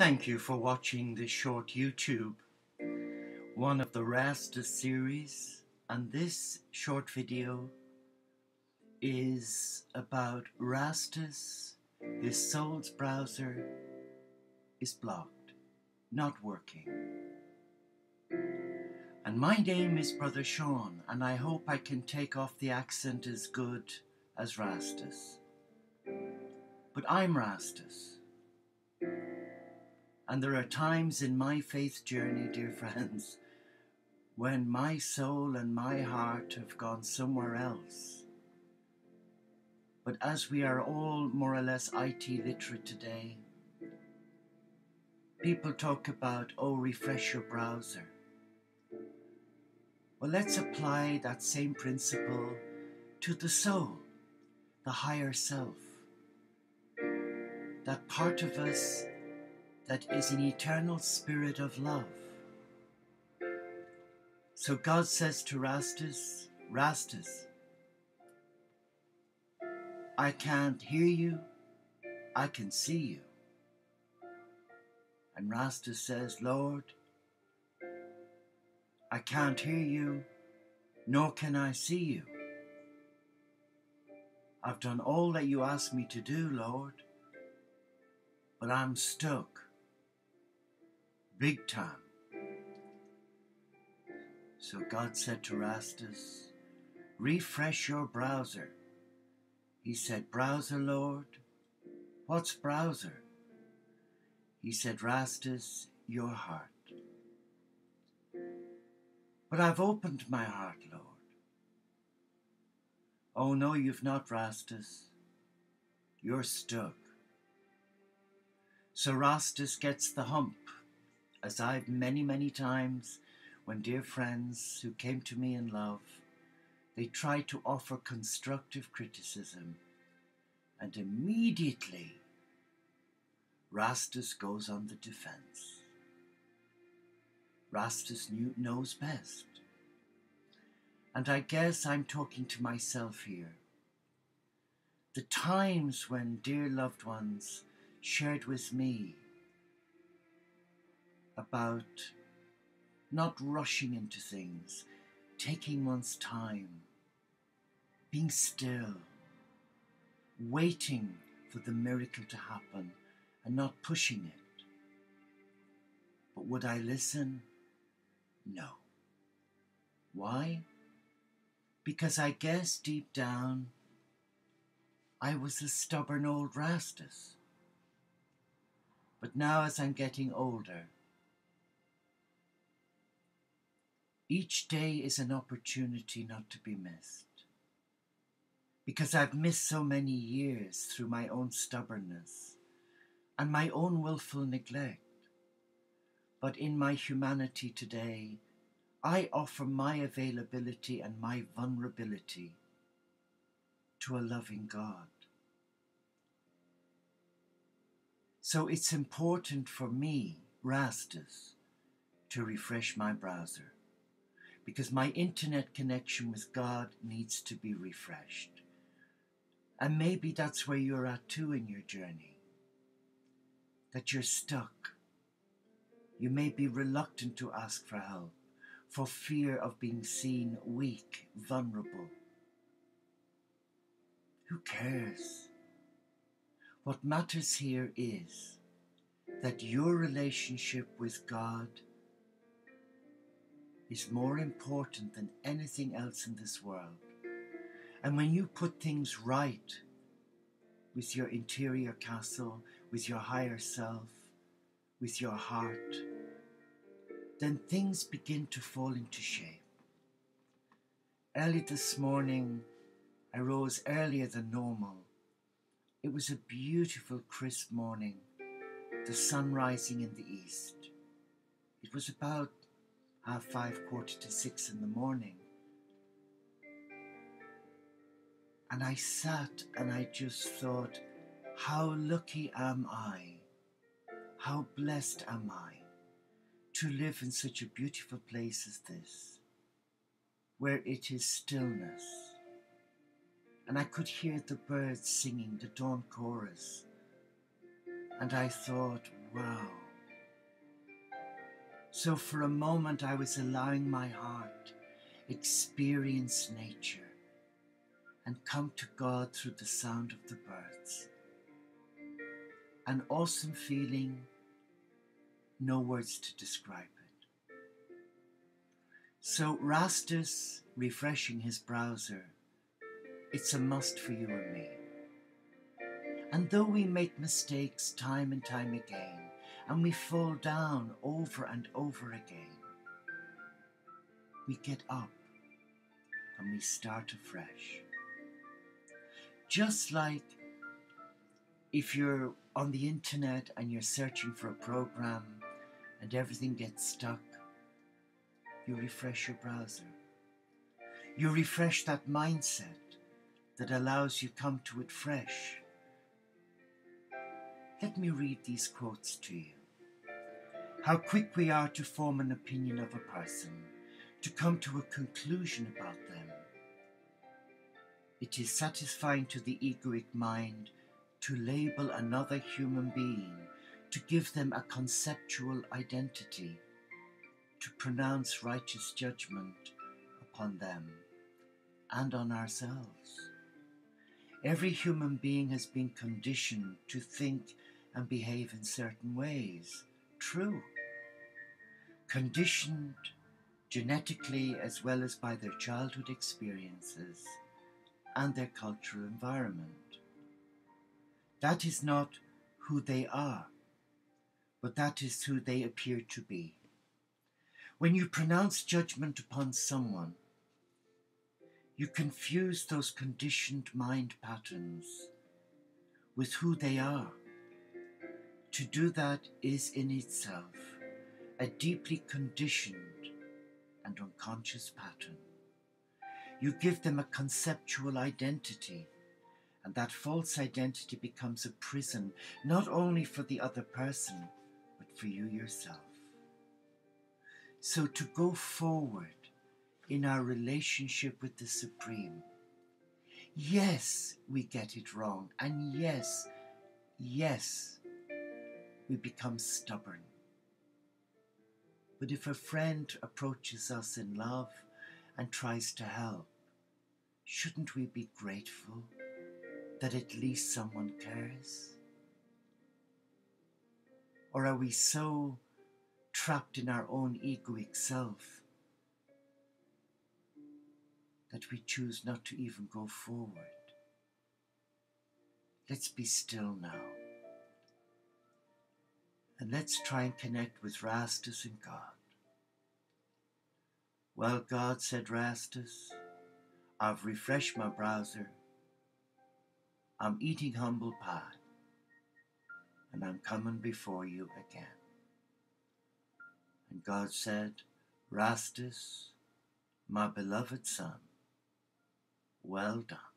Thank you for watching this short YouTube, one of the Rastas series, and this short video is about Rastas. His soul's browser is blocked, not working. And my name is Brother Sean, and I hope I can take off the accent as good as Rastas. But I'm Rastas. And there are times in my faith journey, dear friends, when my soul and my heart have gone somewhere else. But as we are all more or less IT literate today, people talk about, oh, refresh your browser. Well, let's apply that same principle to the soul, the higher self, that part of us that is an eternal spirit of love. So God says to Rastas, Rastas, I can't hear you, I can see you. And Rastas says, Lord, I can't hear you, nor can I see you. I've done all that you asked me to do, Lord, but I'm stuck, big time. So God said to Rastas, refresh your browser. He said, browser, Lord? What's browser? He said, Rastas, your heart. But I've opened my heart, Lord. Oh no, you've not, Rastas. You're stuck. So Rastas gets the hump, as I've many times when dear friends who came to me in love, they tried to offer constructive criticism, and immediately Rastas goes on the defense. Rastas knows best. And I guess I'm talking to myself here. The times when dear loved ones shared with me about not rushing into things, taking one's time, being still, waiting for the miracle to happen and not pushing it. But would I listen? No. Why? Because I guess deep down I was a stubborn old Rastas. But now as I'm getting older, each day is an opportunity not to be missed. Because I've missed so many years through my own stubbornness and my own willful neglect. But in my humanity today, I offer my availability and my vulnerability to a loving God. So it's important for me, Rastas, to refresh my browser, because my internet connection with God needs to be refreshed. And maybe that's where you're at too in your journey, that you're stuck. You may be reluctant to ask for help for fear of being seen weak, vulnerable. Who cares? What matters here is that your relationship with God is more important than anything else in this world. And when you put things right with your interior castle, with your higher self, with your heart, then things begin to fall into shape. Early this morning, I rose earlier than normal. It was a beautiful, crisp morning, the sun rising in the east. It was about 5:30, 5:45 in the morning. And I sat and I just thought, how lucky am I? How blessed am I to live in such a beautiful place as this, where it is stillness. And I could hear the birds singing the dawn chorus. And I thought, wow, So for a moment I was allowing my heart experience nature and come to God through the sound of the birds. An awesome feeling, no words to describe it. So Rastas refreshing his browser, it's a must for you and me. And though we make mistakes time and time again, and we fall down over and over again, we get up and we start afresh. Just like if you're on the internet and you're searching for a program and everything gets stuck, you refresh your browser. You refresh that mindset that allows you come to it fresh. Let me read these quotes to you. How quick we are to form an opinion of a person, to come to a conclusion about them. It is satisfying to the egoic mind to label another human being, to give them a conceptual identity, to pronounce righteous judgment upon them and on ourselves. Every human being has been conditioned to think and behave in certain ways. True. Conditioned genetically as well as by their childhood experiences and their cultural environment. That is not who they are, but that is who they appear to be. When you pronounce judgment upon someone, you confuse those conditioned mind patterns with who they are. To do that is in itself a deeply conditioned and unconscious pattern. You give them a conceptual identity, and that false identity becomes a prison, not only for the other person, but for you yourself. So to go forward in our relationship with the Supreme, yes, we get it wrong, and yes, we become stubborn. But if a friend approaches us in love and tries to help, shouldn't we be grateful that at least someone cares? Or are we so trapped in our own egoic self that we choose not to even go forward? Let's be still now. And let's try and connect with Rastas and God. Well, God, said Rastas, I've refreshed my browser. I'm eating humble pie. And I'm coming before you again. And God said, Rastas, my beloved son, well done.